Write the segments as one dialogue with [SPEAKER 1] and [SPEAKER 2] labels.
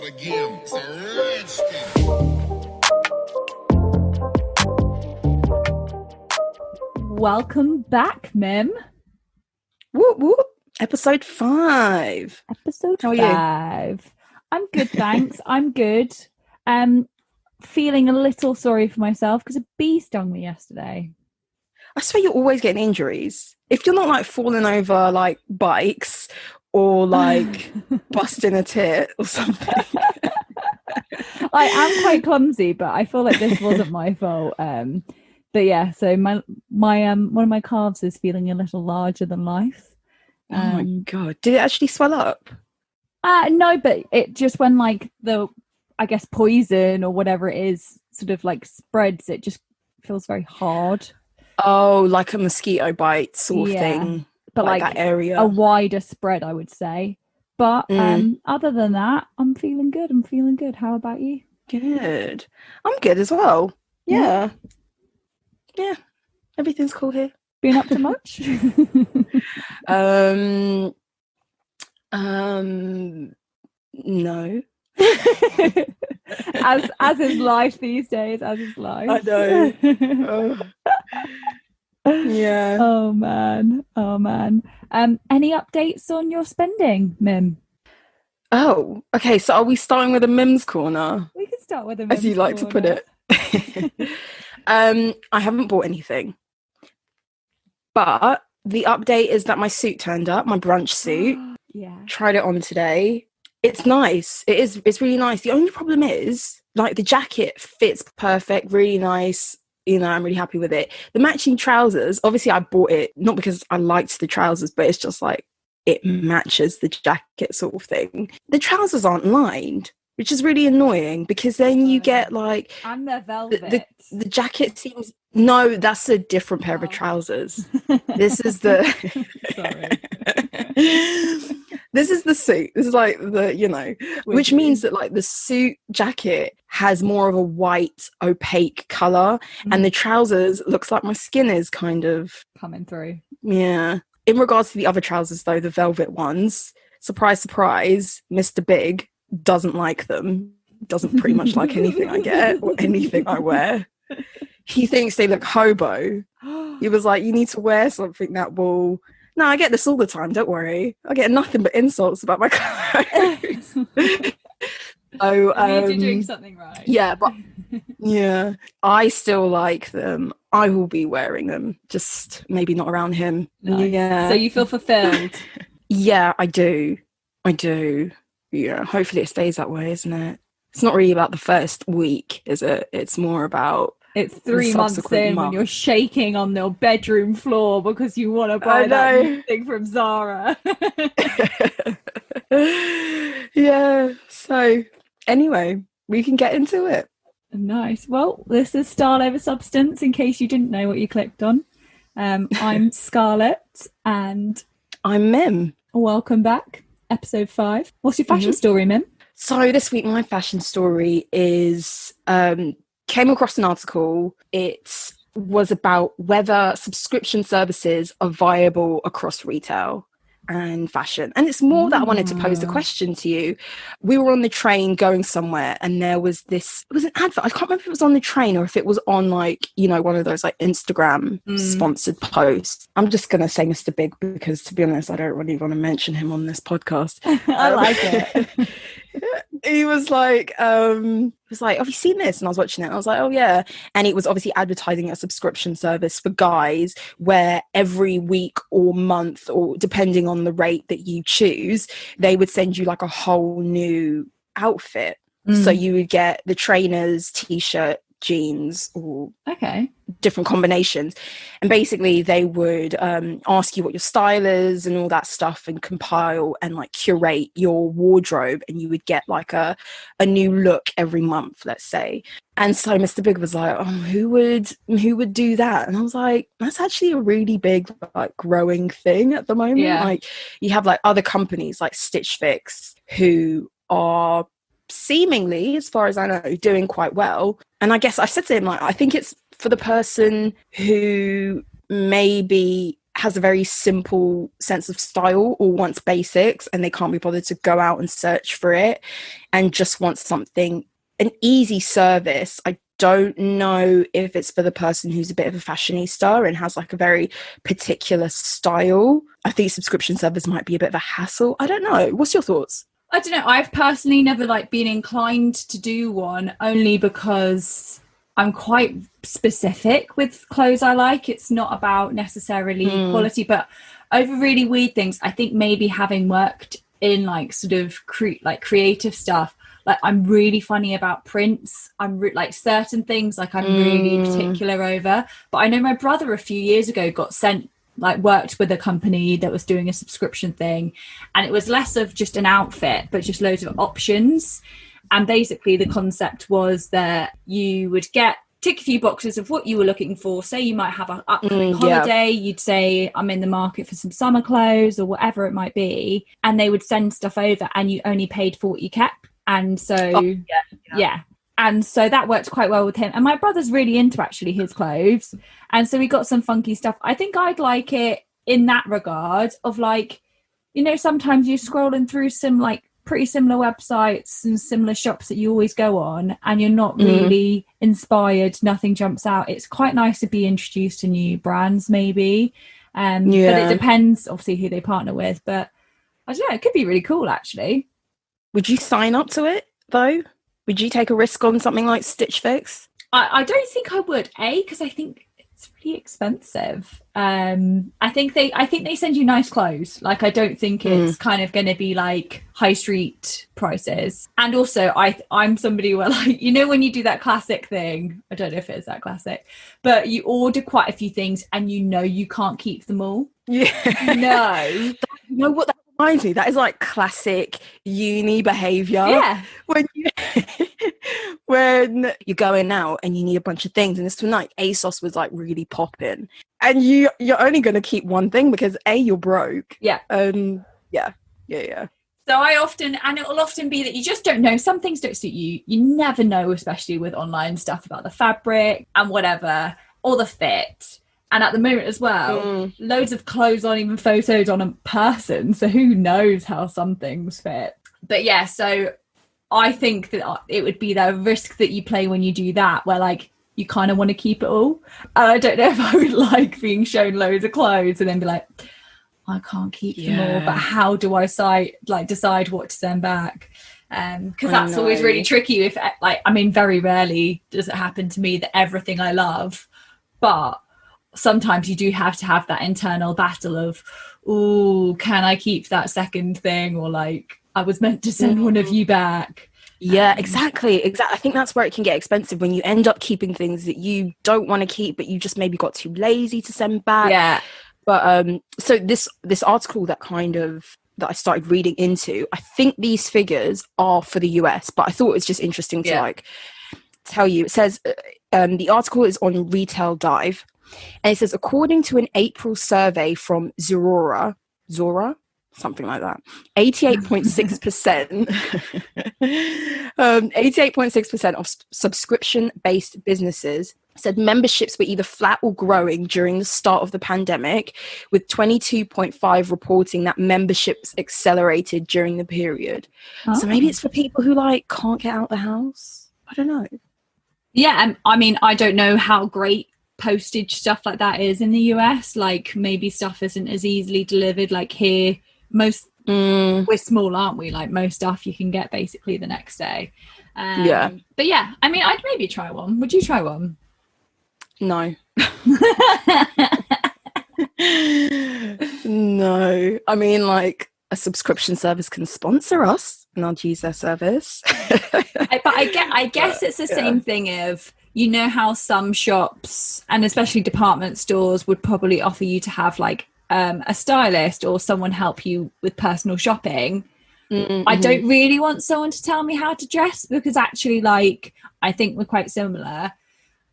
[SPEAKER 1] again. Swarovski.
[SPEAKER 2] Welcome back, Mim.
[SPEAKER 3] Whoop whoop. Episode 5.
[SPEAKER 2] Episode
[SPEAKER 3] How are
[SPEAKER 2] 5.
[SPEAKER 3] you?
[SPEAKER 2] I'm good, thanks. I'm good. Feeling a little sorry for myself because a bee stung me yesterday.
[SPEAKER 3] I swear you're always getting injuries. If you're not like falling over like bikes or like busting a tit or something.
[SPEAKER 2] I am quite clumsy, but I feel like this wasn't my fault. But yeah, so my one of my calves is feeling a little larger than life.
[SPEAKER 3] Oh my god. Did it actually swell up?
[SPEAKER 2] No, but it just when like I guess poison or whatever it is sort of like spreads, it just feels very hard.
[SPEAKER 3] Oh, like a mosquito bite sort of thing.
[SPEAKER 2] But like
[SPEAKER 3] that area.
[SPEAKER 2] A wider spread, I would say. But other than that, I'm feeling good. How about you?
[SPEAKER 3] Good. I'm good as well. Yeah. Yeah. Everything's cool here.
[SPEAKER 2] Been up to much?
[SPEAKER 3] No.
[SPEAKER 2] as is life these days, as is life.
[SPEAKER 3] I know. Yeah.
[SPEAKER 2] Oh man. Any updates on your spending, Mim?
[SPEAKER 3] Oh, okay. So are we starting with a Mim's corner?
[SPEAKER 2] We can start with a Mim's
[SPEAKER 3] as you like to put it. I haven't bought anything, but the update is that my suit turned up, my brunch suit.
[SPEAKER 2] Yeah.
[SPEAKER 3] Tried it on today. It's nice. It's really nice. The only problem is like the jacket fits perfect, really nice. You know, I'm really happy with it. The matching trousers, obviously I bought it not because I liked the trousers, but it's just like it matches the jacket sort of thing. The trousers aren't lined, which is really annoying because then you get like...
[SPEAKER 2] And they're velvet.
[SPEAKER 3] The jacket seems... No, that's a different pair of trousers. This is the...
[SPEAKER 2] Sorry.
[SPEAKER 3] This is the suit. This is like the, you know, which means that like the suit jacket has more of a white opaque colour and the trousers looks like my skin is kind of
[SPEAKER 2] coming through.
[SPEAKER 3] Yeah. In regards to the other trousers though, the velvet ones, surprise, surprise, Mr. Big doesn't like them. Doesn't pretty much like anything I get or anything I wear. He thinks they look hobo. He was like, you need to wear something that will... No, I get this all the time, don't worry. I get nothing but insults about my clothes. So,
[SPEAKER 2] you're doing something right.
[SPEAKER 3] Yeah, but yeah, I still like them. I will be wearing them, just maybe not around him.
[SPEAKER 2] Nice.
[SPEAKER 3] Yeah.
[SPEAKER 2] So you feel fulfilled?
[SPEAKER 3] Yeah, I do. Yeah, hopefully it stays that way, isn't it? It's not really about the first week, is it? It's more about...
[SPEAKER 2] It's 3 months in when you're shaking on your bedroom floor because you want to buy that new thing from Zara.
[SPEAKER 3] Yeah. So anyway, we can get into it.
[SPEAKER 2] Nice. Well, this is Style Over Substance, in case you didn't know what you clicked on. I'm Scarlett and...
[SPEAKER 3] I'm Mim.
[SPEAKER 2] Welcome back. Episode 5. What's your fashion story, Mim?
[SPEAKER 3] So this week my fashion story is... came across an article. It was about whether subscription services are viable across retail and fashion. And it's more that I wanted to pose the question to you. We were on the train going somewhere and there was this, it was an advert. I can't remember if it was on the train or if it was on like, you know, one of those like Instagram sponsored posts. I'm just going to say Mr. Big because to be honest, I don't really want to mention him on this podcast.
[SPEAKER 2] I like it.
[SPEAKER 3] He was like, have you seen this? And I was watching it and I was like, oh yeah. And it was obviously advertising a subscription service for guys where every week or month or depending on the rate that you choose, they would send you like a whole new outfit. So you would get the trainers, t-shirt, jeans, or different combinations. And basically they would ask you what your style is and all that stuff and compile and like curate your wardrobe and you would get like a new look every month, let's say. And so Mr. Big was like, oh, who would do that? And I was like, that's actually a really big like growing thing at the moment. Like you have like other companies like Stitch Fix who are seemingly, as far as I know, doing quite well. And I guess I said to him, like, I think it's for the person who maybe has a very simple sense of style or wants basics and they can't be bothered to go out and search for it and just wants something, an easy service. I don't know if it's for the person who's a bit of a fashionista and has like a very particular style. I think subscription service might be a bit of a hassle. I don't know. What's your thoughts?
[SPEAKER 2] I don't know. I've personally never like been inclined to do one, only because I'm quite specific with clothes I like. It's not about necessarily quality, but over really weird things. I think maybe having worked in like sort of creative stuff, like I'm really funny about prints. I'm like certain things like I'm really particular over. But I know my brother a few years ago got sent, like worked with a company that was doing a subscription thing, and it was less of just an outfit but just loads of options. And basically the concept was that you would tick a few boxes of what you were looking for. Say you might have an upcoming holiday, you'd say I'm in the market for some summer clothes or whatever it might be, and they would send stuff over and you only paid for what you kept. And so and so that worked quite well with him. And my brother's really into actually his clothes, and so we got some funky stuff. I think I'd like it in that regard of like, you know, sometimes you're scrolling through some like pretty similar websites and similar shops that you always go on and you're not really inspired, nothing jumps out. It's quite nice to be introduced to new brands maybe, but it depends obviously who they partner with. But I don't know, it could be really cool actually.
[SPEAKER 3] Would you sign up to it though? Would you take a risk on something like Stitch Fix?
[SPEAKER 2] I don't think I would, because I think it's really expensive. I think they send you nice clothes. Like I don't think it's kind of going to be like high street prices. And also I'm somebody where, like, you know, when you do that classic thing, I don't know if it is that classic, but you order quite a few things and you know you can't keep them all.
[SPEAKER 3] Yeah.
[SPEAKER 2] No.
[SPEAKER 3] You know what that reminds me? That is like classic uni behaviour.
[SPEAKER 2] Yeah.
[SPEAKER 3] When you're going out and you need a bunch of things, and this one night ASOS was like really popping, and you're only going to keep one thing because you're broke.
[SPEAKER 2] Yeah.
[SPEAKER 3] Yeah.
[SPEAKER 2] So it'll often be that you just don't know. Some things don't suit you. You never know, especially with online stuff, about the fabric and whatever, or the fit. And at the moment as well, loads of clothes aren't even photos on a person. So who knows how some things fit. But yeah, so I think that it would be the risk that you play when you do that, where like you kind of want to keep it all. And I don't know if I would like being shown loads of clothes and then be like, I can't keep them all, but how do I decide what to send back? Because that's always really tricky. If like, I mean, very rarely does it happen to me that everything I love, but sometimes you do have to have that internal battle of, oh, can I keep that second thing? Or like, I was meant to send one of you back.
[SPEAKER 3] Yeah, exactly. I think that's where it can get expensive, when you end up keeping things that you don't want to keep, but you just maybe got too lazy to send back.
[SPEAKER 2] Yeah.
[SPEAKER 3] But so this article that I started reading into, I think these figures are for the US, but I thought it was just interesting to like tell you. It says the article is on Retail Dive, and it says, according to an April survey from Zora, something like that, 88.6%, 88.6% of subscription-based businesses said memberships were either flat or growing during the start of the pandemic, with 22.5% reporting that memberships accelerated during the period. So maybe it's for people who like can't get out the house. I don't know.
[SPEAKER 2] Yeah, and I mean, I don't know how great postage stuff like that is in the US. Like maybe stuff isn't as easily delivered like here. We're small, aren't we? Like most stuff you can get basically the next day. But yeah, I mean, I'd maybe try one. Would you try one?
[SPEAKER 3] No. No. I mean, like, a subscription service can sponsor us and I'll use their service.
[SPEAKER 2] I guess it's the same thing of, you know how some shops and especially department stores would probably offer you to have like a stylist or someone help you with personal shopping. I don't really want someone to tell me how to dress, because actually, like, I think we're quite similar.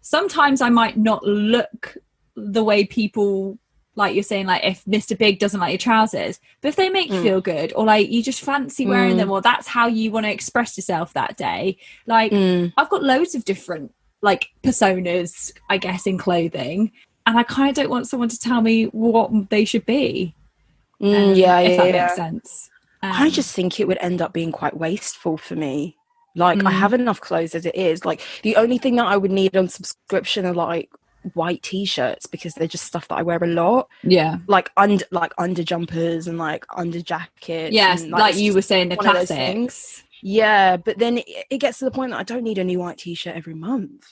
[SPEAKER 2] Sometimes I might not look the way people, like you're saying, like if Mr. Big doesn't like your trousers, but if they make you feel good, or like you just fancy wearing them, or that's how you want to express yourself that day. Like I've got loads of different like personas, I guess, in clothing. and I kind of don't want someone to tell me what they should be.
[SPEAKER 3] If
[SPEAKER 2] that makes sense.
[SPEAKER 3] I just think it would end up being quite wasteful for me. Like, I have enough clothes as it is. Like, the only thing that I would need on subscription are like white t-shirts, because they're just stuff that I wear a lot.
[SPEAKER 2] Yeah,
[SPEAKER 3] like under jumpers and like under jackets.
[SPEAKER 2] Yes,
[SPEAKER 3] and,
[SPEAKER 2] like you were saying, the classics.
[SPEAKER 3] Yeah, but then it gets to the point that I don't need a new white t-shirt every month.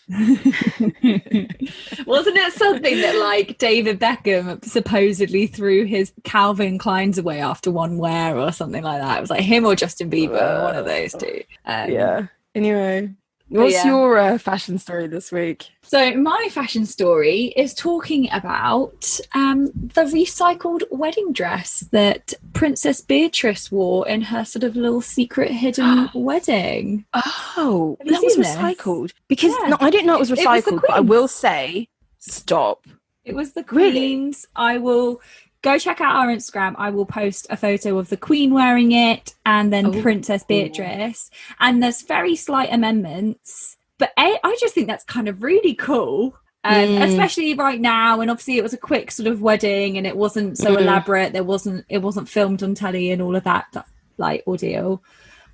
[SPEAKER 2] Wasn't it something that like David Beckham supposedly threw his Calvin Kleins away after one wear or something like that? It was like him or Justin Bieber, one of those two.
[SPEAKER 3] Yeah. Anyway, what's your fashion story this week?
[SPEAKER 2] So my fashion story is talking about the recycled wedding dress that Princess Beatrice wore in her sort of little secret hidden wedding.
[SPEAKER 3] Oh, that was recycled? Because no, I didn't know it was recycled,
[SPEAKER 2] it was
[SPEAKER 3] but I will say, stop.
[SPEAKER 2] It was the Queen's. Really? I will go check out our Instagram. I will post a photo of the Queen wearing it and then Princess Beatrice. And there's very slight amendments. But I just think that's kind of really cool, especially right now. And obviously, it was a quick sort of wedding, and it wasn't so elaborate. It wasn't filmed on telly and all of that like ordeal.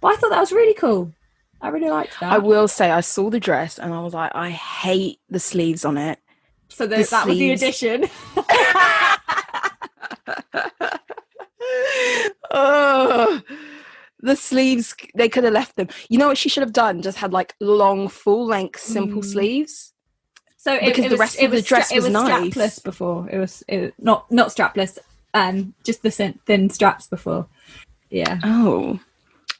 [SPEAKER 2] But I thought that was really cool. I really liked that.
[SPEAKER 3] I will say, I saw the dress, and I was like, I hate the sleeves on it.
[SPEAKER 2] So that was the addition.
[SPEAKER 3] Oh. The sleeves, they could have left them. You know what she should have done? Just had like long, full-length, simple sleeves.
[SPEAKER 2] So
[SPEAKER 3] because the rest of the dress was nice.
[SPEAKER 2] Strapless before. It was not strapless. Just the thin straps before. Yeah.
[SPEAKER 3] Oh.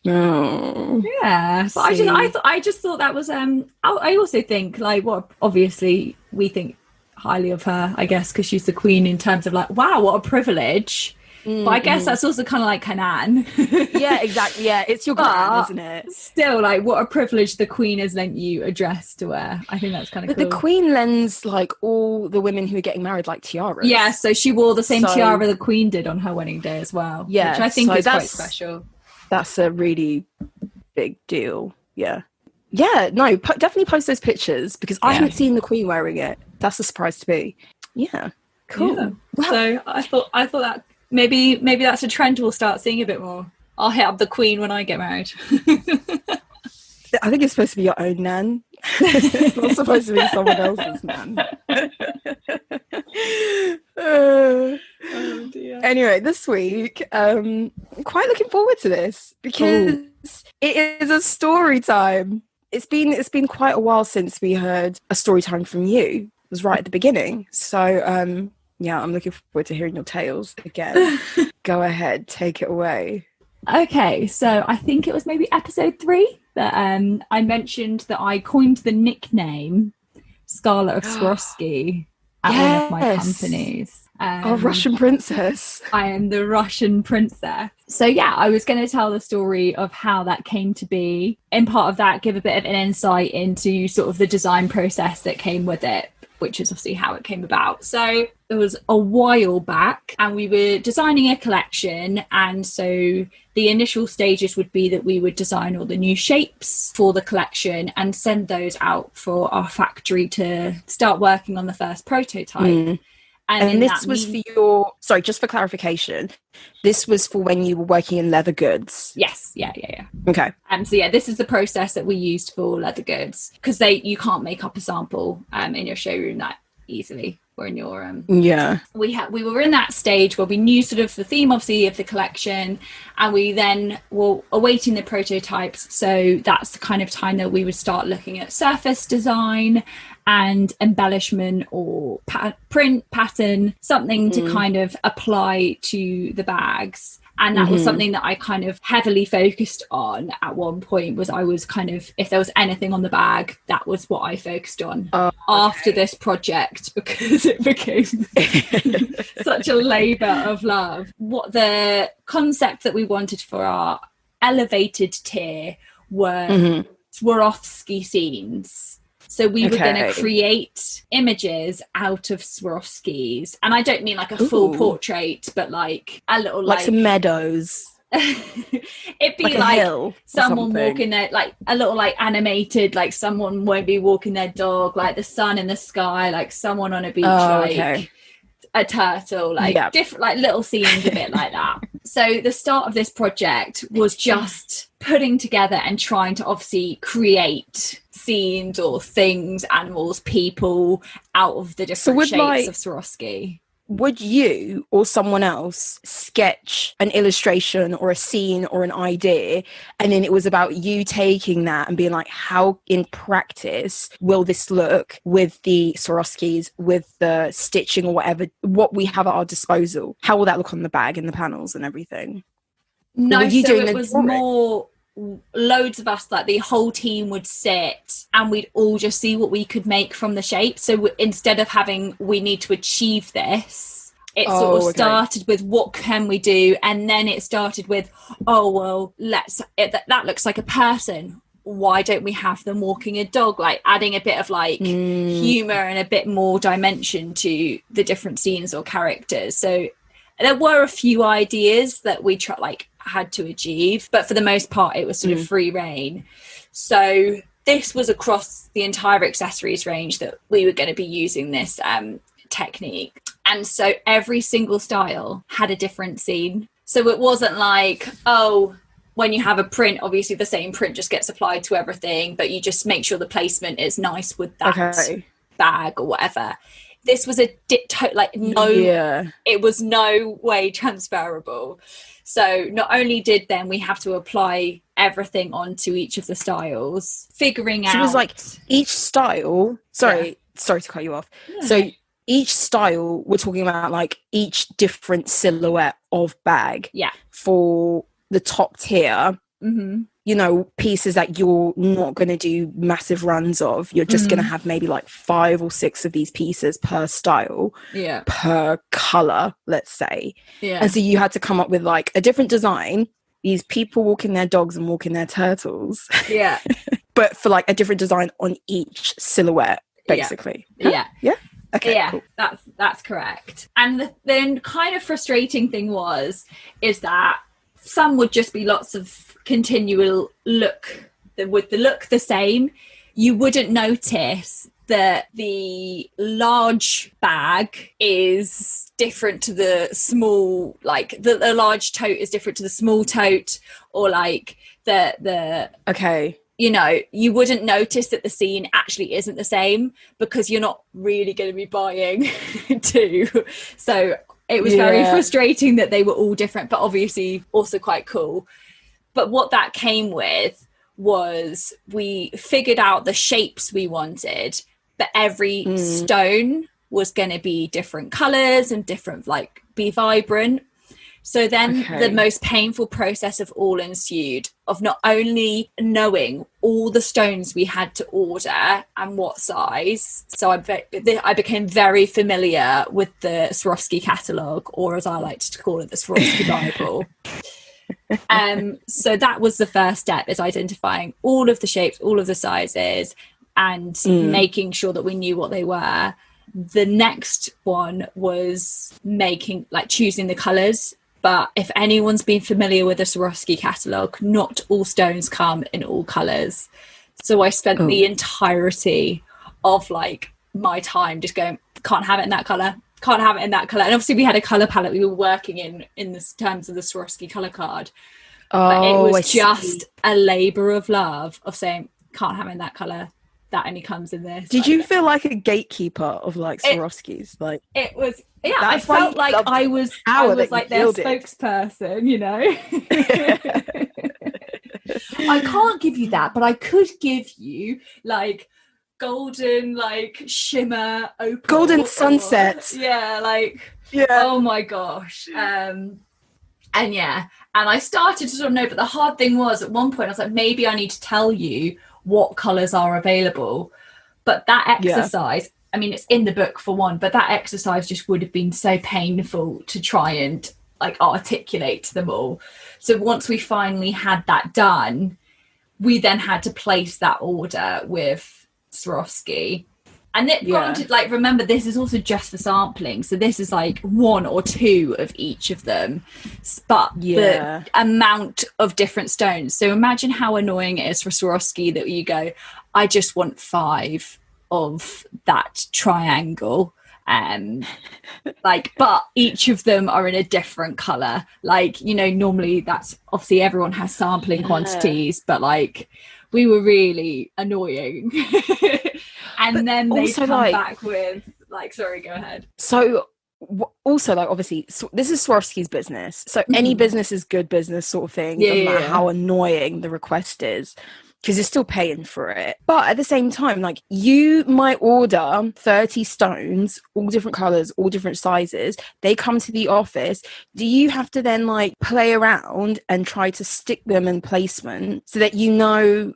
[SPEAKER 3] No.
[SPEAKER 2] Yeah. But I just thought that was. I also think like obviously we think highly of her, I guess, because she's the Queen in terms of like, wow, what a privilege. But I guess that's also kind of like Hanan.
[SPEAKER 3] Yeah, exactly. Yeah, it's your gran, isn't it?
[SPEAKER 2] Still, like, what a privilege the Queen has lent you a dress to wear. I think that's kind of cool.
[SPEAKER 3] But the Queen lends like all the women who are getting married like tiaras.
[SPEAKER 2] Yeah, so she wore the same tiara the Queen did on her wedding day as well.
[SPEAKER 3] Yeah,
[SPEAKER 2] which I think is quite special.
[SPEAKER 3] That's a really big deal. Yeah. Yeah, no, definitely post those pictures, because I haven't seen the Queen wearing it. That's a surprise to me. Yeah, cool. Yeah.
[SPEAKER 2] Well, so I thought that maybe that's a trend we'll start seeing a bit more. I'll hit up the Queen when I get married.
[SPEAKER 3] I think it's supposed to be your own nan. It's not supposed to be someone else's nan. Oh dear. Anyway, this week, I'm quite looking forward to this, because it is a story time. It's been quite a while since we heard a story time from you. It was right at the beginning. So yeah, I'm looking forward to hearing your tales again. Go ahead, take it away. Okay, so I think it was maybe episode 3 that I mentioned that I coined the nickname Scarlett of Swarovski at one of my companies. Russian princess. I am the Russian princess. So yeah, I was going to tell the story of how that came to be. In part of that, give a bit of an insight into sort of the design process that came with it, which is obviously how it came about. So it was a while back, and we were designing a collection, and so the initial stages would be that we would design all the new shapes for the collection and send those out for our factory to start working on the first prototype. And this was for your, sorry, just for clarification, this was for when you were working in leather goods? Yes, yeah. Okay. So yeah, this is the process that we used for leather goods, because you can't make up a sample in your showroom that easily, or in your we were in that stage where we knew sort of the theme obviously of the collection, and we then were awaiting the prototypes. So that's the kind of time that we would start looking at surface design and embellishment or print pattern, something to kind of apply to the bags. And that was something that I kind of heavily focused on at one point. Was I was kind of, if there was anything on the bag, that was what I focused on after this project, because it became such a labour of love. What the concept that we wanted for our elevated tier were Swarovski scenes. So we were going to create images out of Swarovskis. And I don't mean like a full portrait, but like a little like some meadows.
[SPEAKER 2] it'd be
[SPEAKER 3] Like a
[SPEAKER 2] like
[SPEAKER 3] hill or
[SPEAKER 2] someone
[SPEAKER 3] something.
[SPEAKER 2] walking their, like a little like animated, like someone won't be walking their dog, like the sun in the sky, like someone on a beach, like
[SPEAKER 3] okay.
[SPEAKER 2] a turtle, like
[SPEAKER 3] Yeah.
[SPEAKER 2] different, like little scenes a bit like that. So the start of this project was just putting together and trying to obviously create scenes or things, animals, people out of the different
[SPEAKER 3] would,
[SPEAKER 2] shapes
[SPEAKER 3] like,
[SPEAKER 2] of Swarovski.
[SPEAKER 3] Would you or someone else sketch an illustration or a scene or an idea, and then it was about you taking that and being like, how in practice will this look with the Swarovskis, with the stitching or whatever, what we have at our disposal? How will that look on the bag and the panels and everything?
[SPEAKER 2] No,
[SPEAKER 3] you
[SPEAKER 2] so
[SPEAKER 3] doing
[SPEAKER 2] it
[SPEAKER 3] a
[SPEAKER 2] was
[SPEAKER 3] drawing?
[SPEAKER 2] more loads of us, like the whole team would sit and we'd all just see what we could make from the shape. So instead of having, we need to achieve this, it sort of started with what can we do, and then it started with, oh well, that looks like a person, why don't we have them walking a dog, like adding a bit of like humor and a bit more dimension to the different scenes or characters. So there were a few ideas that we had to achieve, but for the most part it was sort of free reign. So this was across the entire accessories range that we were going to be using this technique, and so every single style had a different scene. So it wasn't like, oh, when you have a print, obviously the same print just gets applied to everything, but you just make sure the placement is nice with that bag or whatever. This was it was no way transferable. So not only did then we have to apply everything onto each of the styles, figuring out. So it was
[SPEAKER 3] like each style. Sorry to cut you off. No. So each style, we're talking about like each different silhouette of bag.
[SPEAKER 2] Yeah.
[SPEAKER 3] For the top tier. Mm-hmm. You know, pieces that you're not going to do massive runs of. You're just going to have maybe like 5 or 6 of these pieces per style, per color, let's say. Yeah. And so you had to come up with like a different design. These people walking their dogs and walking their turtles.
[SPEAKER 2] Yeah.
[SPEAKER 3] But for like a different design on each silhouette, basically.
[SPEAKER 2] Yeah.
[SPEAKER 3] Yeah. Okay.
[SPEAKER 2] Yeah,
[SPEAKER 3] cool.
[SPEAKER 2] That's correct. And the then kind of frustrating thing is that some would just be lots of continual look the same. You wouldn't notice that the large bag is different to the small, like the large tote is different to the small tote, or like the you know, you wouldn't notice that the scene actually isn't the same because you're not really going to be buying two. So it was very frustrating that they were all different, but obviously also quite cool. But what that came with was we figured out the shapes we wanted, but every stone was going to be different colors and different, like, be vibrant. So then the most painful process of all ensued, of not only knowing all the stones we had to order and what size. So I became very familiar with the Swarovski catalogue, or as I like to call it, the Swarovski Bible. So that was the first step, is identifying all of the shapes, all of the sizes, and making sure that we knew what they were. The next one was choosing the colours. But if anyone's been familiar with the Swarovski catalogue, not all stones come in all colours. So I spent the entirety of like my time just going, can't have it in that colour, can't have it in that colour. And obviously we had a colour palette we were working in the terms of the Swarovski colour card. But it was just a labour of love of saying, can't have it in that colour, that only comes in this.
[SPEAKER 3] Did you feel like a gatekeeper of like Swarovskis? Like
[SPEAKER 2] it was, I felt like I was like their spokesperson, you know. I can't give you that, but I could give you like golden, like shimmer opal,
[SPEAKER 3] golden sunsets.
[SPEAKER 2] Oh my gosh. And I started to sort of know, but the hard thing was at one point I was like, maybe I need to tell you what colours are available. But that exercise, I mean, it's in the book for one, but that exercise just would have been so painful to try and like articulate to them all. So once we finally had that done, we then had to place that order with Swarovski. And it granted, like, remember, this is also just for sampling, so this is like 1 or 2 of each of them, but the amount of different stones. So imagine how annoying it is for Swarovski that you go, I just want 5 of that triangle, like, but each of them are in a different color. Like, you know, normally that's obviously everyone has sampling quantities, but like, we were really annoying. And but then they come like, back with like, sorry, go ahead.
[SPEAKER 3] So also, like, obviously this is Swarovski's business, so any business is good business sort of thing, no matter how annoying the request is, because you're still paying for it. But at the same time, like, you might order 30 stones, all different colors, all different sizes. They come to the office. Do you have to then like play around and try to stick them in placement so that you know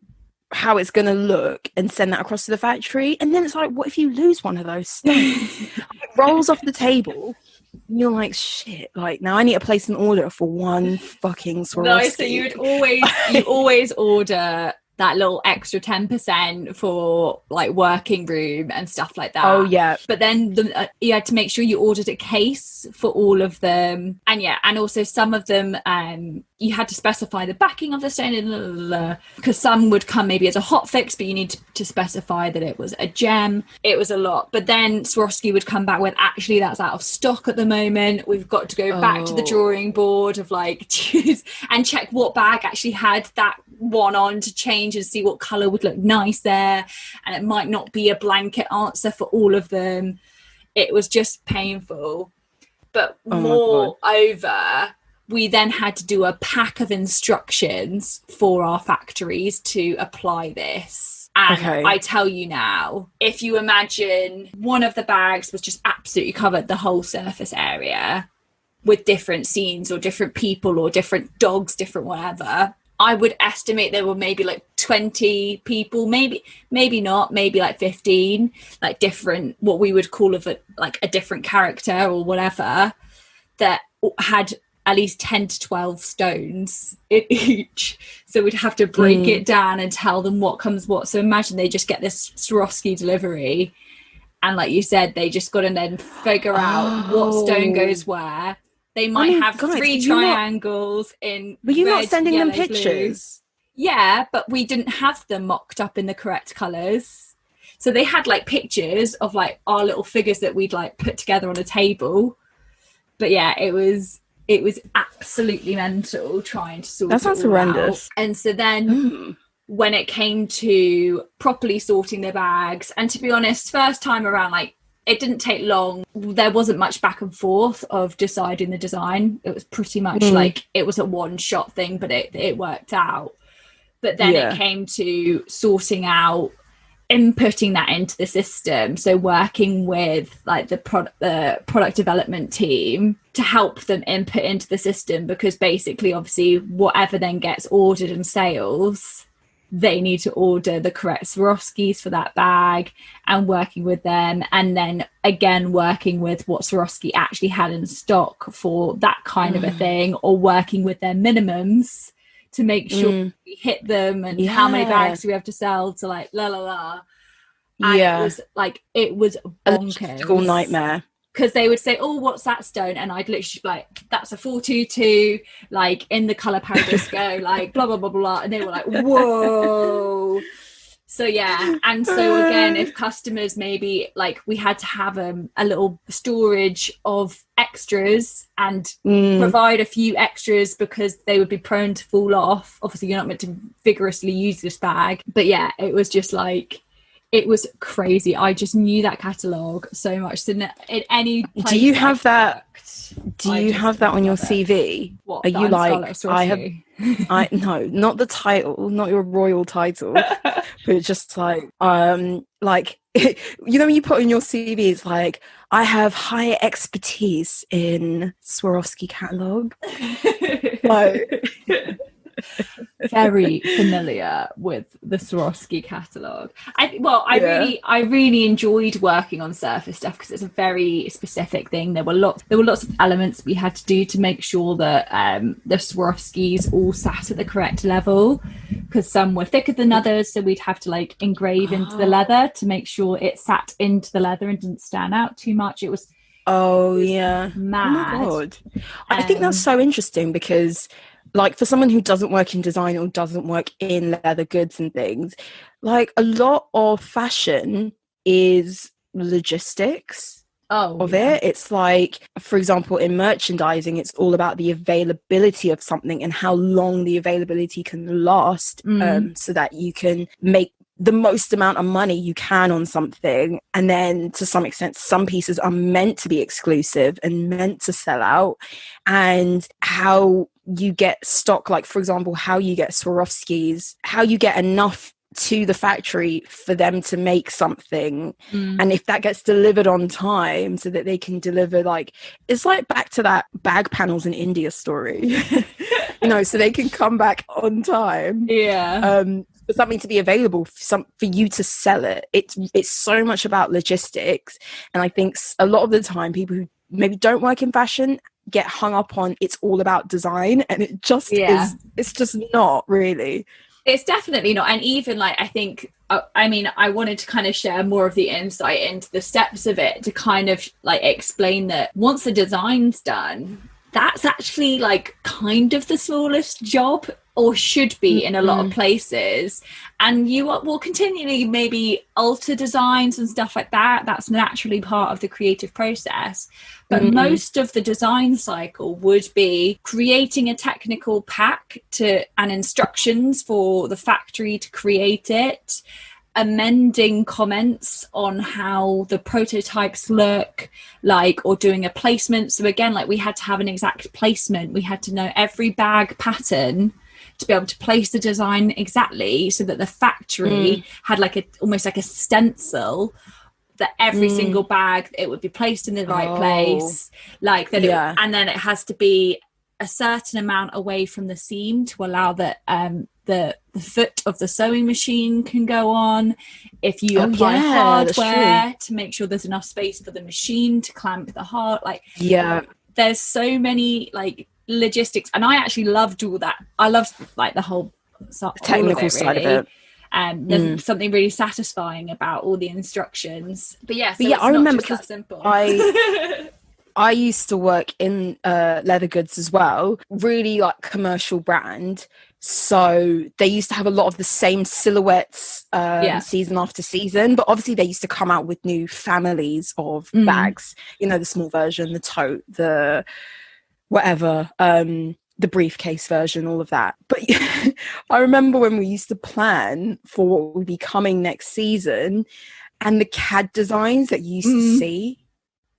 [SPEAKER 3] how it's going to look and send that across to the factory? And then it's like, what if you lose one of those stones? It rolls off the table and you're like, shit, like, now I need to place an order for one fucking Swarovski.
[SPEAKER 2] No, so you always order that little extra 10% for like working room and stuff like that.
[SPEAKER 3] Oh yeah.
[SPEAKER 2] But then you had to make sure you ordered a case for all of them, and also some of them you had to specify the backing of the stone, because some would come maybe as a hot fix, but you need to specify that it was a gem. It was a lot. But then Swarovski would come back with, actually, that's out of stock at the moment. We've got to go back to the drawing board of like choose and check what bag actually had that one on to change and see what color would look nice there. And it might not be a blanket answer for all of them. It was just painful. But moreover, we then had to do a pack of instructions for our factories to apply this. And I tell you now, if you imagine one of the bags was just absolutely covered the whole surface area with different scenes or different people or different dogs, different whatever, I would estimate there were maybe like 20 people, maybe not, maybe like 15, like different, what we would call a different character or whatever, that had at least 10 to 12 stones in each. So we'd have to break it down and tell them what comes what. So imagine they just get this Swarovski delivery, and like you said, they just got to then figure out what stone goes where. They might have guys, 3 triangles in
[SPEAKER 3] Were you
[SPEAKER 2] red,
[SPEAKER 3] not sending
[SPEAKER 2] yellow,
[SPEAKER 3] them pictures?
[SPEAKER 2] Blue. Yeah, but we didn't have them mocked up in the correct colours. So they had like pictures of like our little figures that we'd like put together on a table. But yeah, it was absolutely mental trying to sort it all out. That sounds horrendous. And so then when it came to properly sorting the bags, and to be honest, first time around, like, it didn't take long. There wasn't much back and forth of deciding the design. It was pretty much like it was a one-shot thing, but it worked out. But then it came to sorting out, inputting that into the system. So working with like the product development team to help them input into the system, because basically, obviously, whatever then gets ordered in sales, they need to order the correct Swarovskis for that bag, and working with them, and then again working with what Swarovski actually had in stock for that kind of a thing, or working with their minimums to make sure we hit them, and how many bags do we have to sell to like and it was bonkers.
[SPEAKER 3] A logistical nightmare.
[SPEAKER 2] Because they would say, oh, what's that stone? And I'd literally be like, that's a 422, like in the colour Paradisco, like blah, blah, blah, blah. And they were like, whoa. So, yeah. And so, again, if customers maybe, like, we had to have a little storage of extras and provide a few extras because they would be prone to fall off. Obviously, you're not meant to vigorously use this bag. But, yeah, it was just like, it was crazy. I just knew that catalogue so much. So in any place
[SPEAKER 3] do you have that? Do you have that on your CV?
[SPEAKER 2] What,
[SPEAKER 3] are you like? I no, not the title, not your royal title, but it's just like like you know when you put in your CV, it's like, I have high expertise in Swarovski catalogue. Like,
[SPEAKER 2] very familiar with the Swarovski catalogue. I really enjoyed working on surface stuff because it's a very specific thing. There were lots of elements we had to do to make sure that the Swarovskis all sat at the correct level, because some were thicker than others, so we'd have to like engrave into the leather to make sure it sat into the leather and didn't stand out too much. It was
[SPEAKER 3] mad. Oh my God. I think that's so interesting because, like, for someone who doesn't work in design or doesn't work in leather goods and things, like, a lot of fashion is logistics it. It's like, for example, in merchandising, it's all about the availability of something and how long the availability can last, so that you can make the most amount of money you can on something. And then to some extent, some pieces are meant to be exclusive and meant to sell out. And how you get stock, like, for example, how you get Swarovskis, how you get enough to the factory for them to make something, and if that gets delivered on time so that they can deliver, like, it's like back to that bag panels in India story. So they can come back on time, for something to be available, for you to sell it. It's so much about logistics. And I think a lot of the time people who maybe don't work in fashion get hung up on it's all about design, and it just is. It's just not really.
[SPEAKER 2] It's definitely not. And even like, I think, I wanted to kind of share more of the insight into the steps of it to kind of like explain that once the design's done, that's actually like kind of the smallest job, or should be in a lot of places. And you will continually maybe alter designs and stuff like that. That's naturally part of the creative process. But most of the design cycle would be creating a technical pack and instructions for the factory to create it, amending comments on how the prototypes look like, or doing a placement. So again, like, we had to have an exact placement. We had to know every bag pattern to be able to place the design exactly, so that the factory had like almost like a stencil that every single bag, it would be placed in the right place, like that. And then it has to be a certain amount away from the seam to allow that the foot of the sewing machine can go on. If you apply hardware, to make sure there's enough space for the machine to clamp the heart, there's so many like logistics. And I actually loved all that. I loved like the whole
[SPEAKER 3] technical side of it.
[SPEAKER 2] There's something really satisfying about all the instructions. But
[SPEAKER 3] I remember because
[SPEAKER 2] simple.
[SPEAKER 3] I used to work in leather goods as well, really like commercial brand. So they used to have a lot of the same silhouettes season after season, but obviously they used to come out with new families of bags, the small version, the tote, the whatever, the briefcase version, all of that. But I remember when we used to plan for what would be coming next season, and the CAD designs that you used to see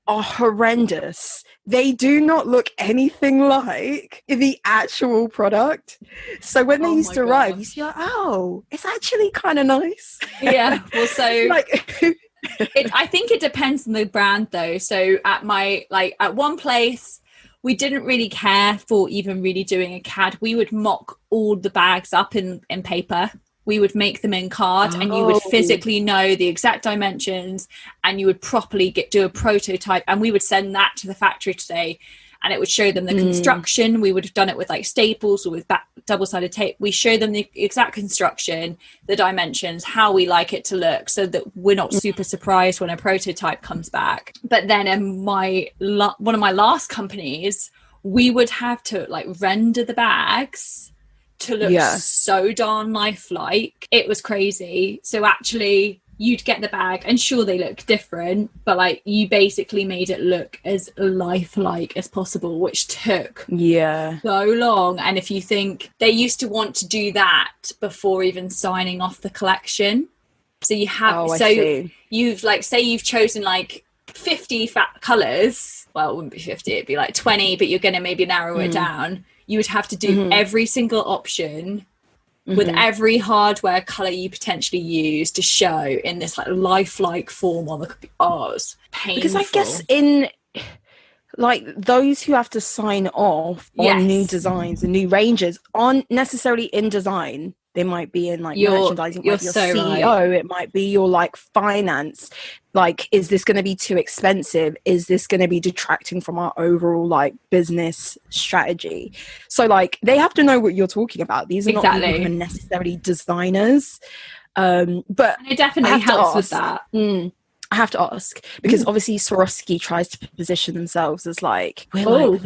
[SPEAKER 3] are horrendous. They do not look anything like the actual product. So when they used to arrive, you see like, oh, it's actually kind of nice.
[SPEAKER 2] Yeah. Well, so I think it depends on the brand though. So at one place, we didn't really care for even really doing a CAD. We would mock all the bags up in paper. We would make them in card, and you would physically know the exact dimensions, and you would properly do a prototype, and we would send that to the factory today, and it would show them the construction. We would have done it with like staples or with double-sided tape. We show them the exact construction, the dimensions, how we like it to look, so that we're not super surprised when a prototype comes back. But then in one of my last companies, we would have to like render the bags to look so darn lifelike. It was crazy. So actually you'd get the bag, and sure, they look different, but like you basically made it look as lifelike as possible, which took so long. And if you think, they used to want to do that before even signing off the collection. So you have you've like, say you've chosen like 50 colors. Well, it wouldn't be 50, it'd be like 20, but you're going to maybe narrow it down. You would have to do every single option with every hardware color you potentially use to show in this like lifelike form on the painful.
[SPEAKER 3] Because I guess in like those who have to sign off on new designs and new ranges aren't necessarily in design. They might be in like merchandising, it might be your
[SPEAKER 2] so
[SPEAKER 3] CEO,
[SPEAKER 2] right.
[SPEAKER 3] it might be your like finance. Like, is this going to be too expensive? Is this going to be detracting from our overall like business strategy? So like they have to know what you're talking about. These are not people who are necessarily designers. But
[SPEAKER 2] and it definitely helps with that.
[SPEAKER 3] I have to ask because obviously Swarovski tries to position themselves as like we're like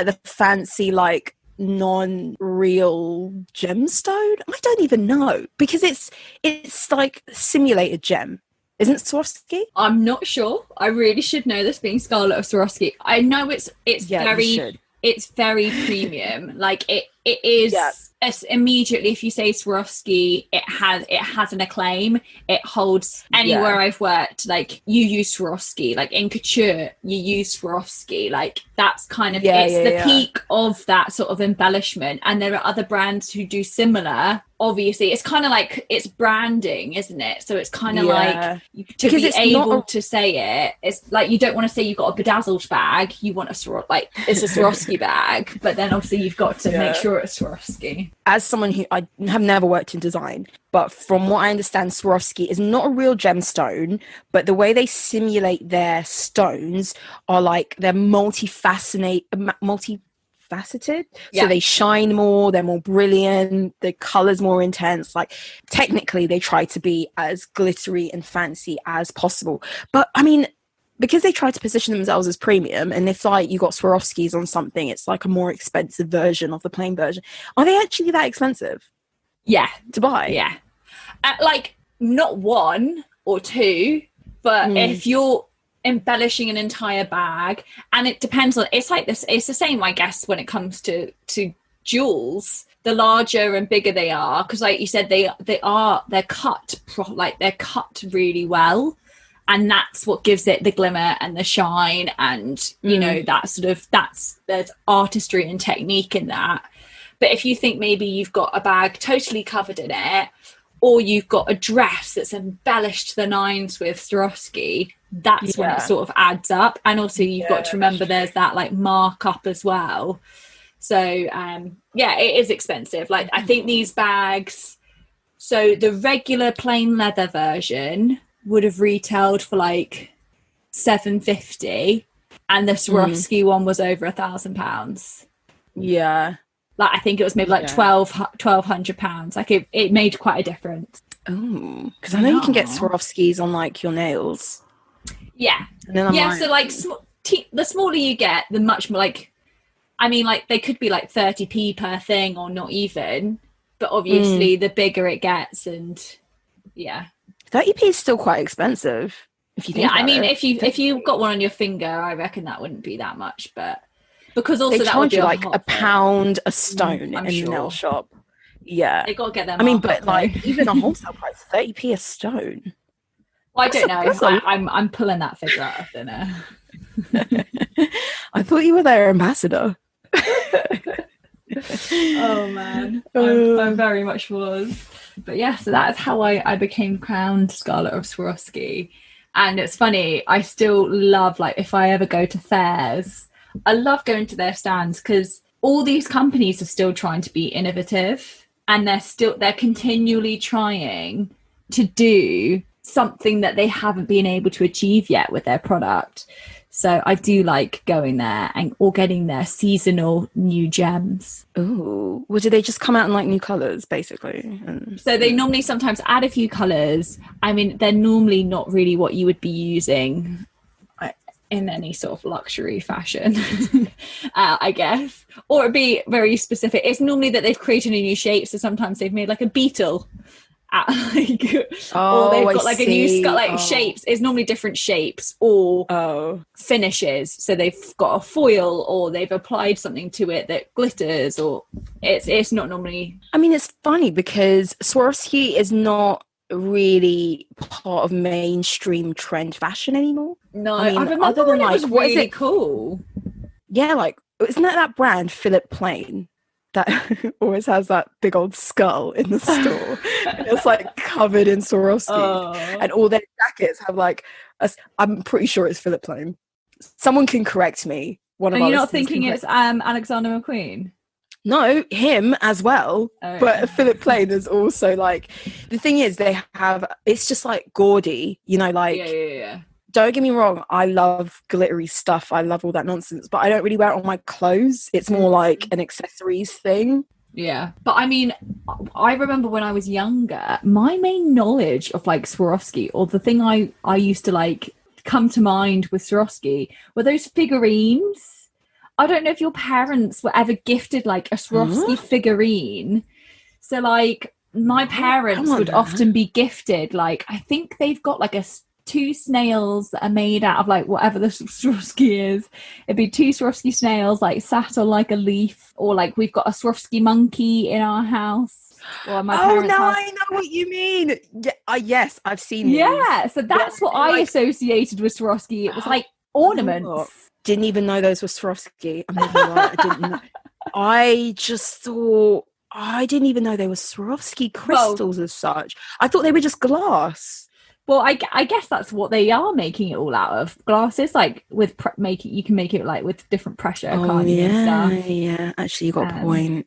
[SPEAKER 3] the fancy like non-real gemstone. I don't even know because it's like simulated gem. Isn't Swarovski?
[SPEAKER 2] I'm not sure. I really should know this, being Scarlett of Swarovski. I know it's very premium. Like it is. Yeah. Immediately, if you say Swarovski, it has an acclaim. It holds anywhere I've worked. Like you use Swarovski, like in couture, you use Swarovski. Like that's kind of the peak of that sort of embellishment. And there are other brands who do similar. Obviously, it's kind of like it's branding, isn't it? So it's kind of like to be able to say it. It's like you don't want to say you've got a bedazzled bag. You want it's a Swarovski bag, but then obviously you've got to make sure it's Swarovski.
[SPEAKER 3] As someone who I have never worked in design, but from what I understand, Swarovski is not a real gemstone, but the way they simulate their stones are like they're multifaceted. So they shine more, they're more brilliant, the color's more intense. Like technically they try to be as glittery and fancy as possible. But I mean, because they try to position themselves as premium, and if like you got Swarovskis on something, it's like a more expensive version of the plain version. Are they actually that expensive?
[SPEAKER 2] Yeah.
[SPEAKER 3] To buy?
[SPEAKER 2] Yeah. Like not one or two, but if you're embellishing an entire bag, and it depends on, it's like this, it's the same I guess when it comes to jewels. The larger and bigger they are, because like you said, they're cut really well, and that's what gives it the glimmer and the shine, and you know that sort of there's artistry and technique in that. But if you think maybe you've got a bag totally covered in it, or you've got a dress that's embellished to the nines with Swarovski, that's when it sort of adds up. And also you've got to remember there's that like markup as well. So it is expensive. Like I think these bags, so the regular plain leather version would have retailed for like $750, and the Swarovski one was over £1,000.
[SPEAKER 3] Yeah.
[SPEAKER 2] Like I think it was maybe like £1,200. Like it made quite a difference.
[SPEAKER 3] Oh, because I know you can get Swarovskis on like your nails.
[SPEAKER 2] Yeah.
[SPEAKER 3] And then I'm
[SPEAKER 2] so like the smaller you get, the much more like, I mean, like they could be like 30p per thing or not even, but obviously the bigger it gets, and
[SPEAKER 3] 30p is still quite expensive if you think about
[SPEAKER 2] I mean,
[SPEAKER 3] it.
[SPEAKER 2] if you got one on your finger, I reckon that wouldn't be that much, but because also
[SPEAKER 3] they
[SPEAKER 2] that would
[SPEAKER 3] charge
[SPEAKER 2] be
[SPEAKER 3] you like £1 a stone in the nail shop. Yeah,
[SPEAKER 2] they got to get them.
[SPEAKER 3] I mean, but like even a wholesale price, 30p a stone.
[SPEAKER 2] Well, I don't know. I'm pulling that figure out of thin air.
[SPEAKER 3] I thought you were their ambassador.
[SPEAKER 2] Oh man, I very much was. But yeah, so that's how I became crowned Scarlett of Swarovski. And it's funny, I still love, like, if I ever go to fairs, I love going to their stands because all these companies are still trying to be innovative, and they're continually trying to do something that they haven't been able to achieve yet with their product. So I do like going there or getting their seasonal new gems.
[SPEAKER 3] Oh, well, do they just come out in like new colours, basically?
[SPEAKER 2] So they normally sometimes add a few colours. I mean, they're normally not really what you would be using in any sort of luxury fashion, I guess. Or it'd be very specific. It's normally that they've created a new shape. So sometimes they've made like a beetle. Or they've got like a new shapes. It's normally different shapes or finishes. So they've got a foil, or they've applied something to it that glitters, or it's not normally.
[SPEAKER 3] I mean, it's funny because Swarovski is not really part of mainstream trend fashion anymore.
[SPEAKER 2] No,
[SPEAKER 3] I mean,
[SPEAKER 2] I remember
[SPEAKER 3] other than
[SPEAKER 2] when
[SPEAKER 3] like
[SPEAKER 2] it was
[SPEAKER 3] what
[SPEAKER 2] really
[SPEAKER 3] is it?
[SPEAKER 2] Cool.
[SPEAKER 3] Yeah, like isn't that brand Philip Plain that always has that big old skull in the store? And it's like covered in Swarovski, and all their jackets have like I'm pretty sure it's Philip Plain. Someone can correct me. One of
[SPEAKER 2] Are
[SPEAKER 3] our
[SPEAKER 2] you not
[SPEAKER 3] listeners
[SPEAKER 2] thinking
[SPEAKER 3] can
[SPEAKER 2] it's Alexander McQueen?
[SPEAKER 3] No, him as well.
[SPEAKER 2] Oh,
[SPEAKER 3] but
[SPEAKER 2] yeah.
[SPEAKER 3] Philip Plain is also like, the thing is, they have, it's just like gaudy, you know, like,
[SPEAKER 2] Yeah.
[SPEAKER 3] don't get me wrong, I love glittery stuff. I love all that nonsense, but I don't really wear it on my clothes. It's more like an accessories thing.
[SPEAKER 2] Yeah. But I mean, I remember when I was younger, my main knowledge of like Swarovski, or the thing I used to like come to mind with Swarovski, were those figurines. I don't know if your parents were ever gifted like a Swarovski figurine. So like my parents would often be gifted, like, I think they've got like two snails that are made out of like whatever the Swarovski is. It'd be two Swarovski snails like sat on like a leaf, or like we've got a Swarovski monkey in our house. Or my parents' house.
[SPEAKER 3] I know what you mean. Yeah, yes, I've seen these.
[SPEAKER 2] Yeah, so that's what I associated with Swarovski. It was like ornaments.
[SPEAKER 3] Didn't even know those were Swarovski. I'm not gonna lie, I didn't know. I just thought, I didn't even know they were Swarovski crystals as such. I thought they were just glass.
[SPEAKER 2] Well, I guess that's what they are making it all out of. Glasses, like with you can make it like with different pressure, can't you? And stuff.
[SPEAKER 3] Yeah, actually, you got a point.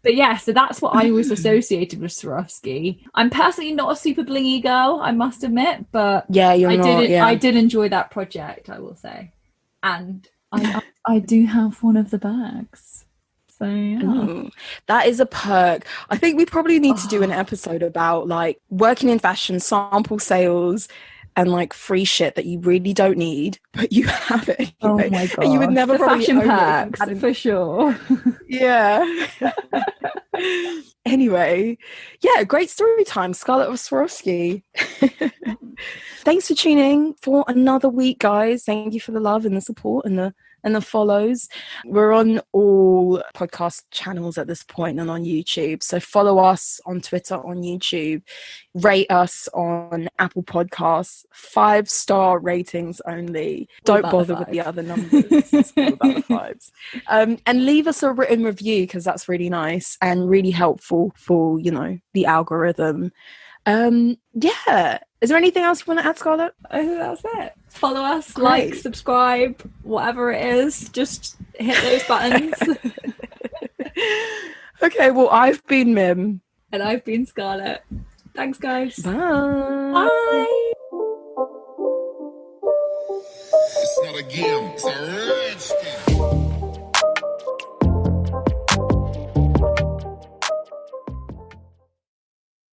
[SPEAKER 2] But yeah, so that's what I always associated with Swarovski. I'm personally not a super blingy girl, I must admit, but
[SPEAKER 3] yeah,
[SPEAKER 2] I did enjoy that project, I will say. And I do have one of the bags. So yeah.
[SPEAKER 3] Ooh, that is a perk. I think we probably need to do an episode about like working in fashion, sample sales, and like free shit that you really don't need, but you have it.
[SPEAKER 2] Oh my god!
[SPEAKER 3] And you would never
[SPEAKER 2] the
[SPEAKER 3] probably
[SPEAKER 2] fashion
[SPEAKER 3] own
[SPEAKER 2] perks
[SPEAKER 3] it
[SPEAKER 2] for sure.
[SPEAKER 3] Yeah. Anyway, yeah, great story time, Scarlett of Swarovski. Thanks for tuning for another week, guys. Thank you for the love and the support and the follows. We're on all podcast channels at this point and on YouTube. So follow us on Twitter, on YouTube. Rate us on Apple Podcasts. 5-star ratings only. Don't bother with the other numbers. It's all about the fives. And leave us a written review, because that's really nice and really helpful for, you know, the algorithm. Yeah. Is there anything else you want to add, Scarlett?
[SPEAKER 2] I think that's it. Follow us, like, subscribe, whatever it is. Just hit those buttons.
[SPEAKER 3] Okay, well, I've been Mim.
[SPEAKER 2] And I've been Scarlett. Thanks, guys.
[SPEAKER 3] Bye.
[SPEAKER 2] Bye.
[SPEAKER 1] It's not a game. It's a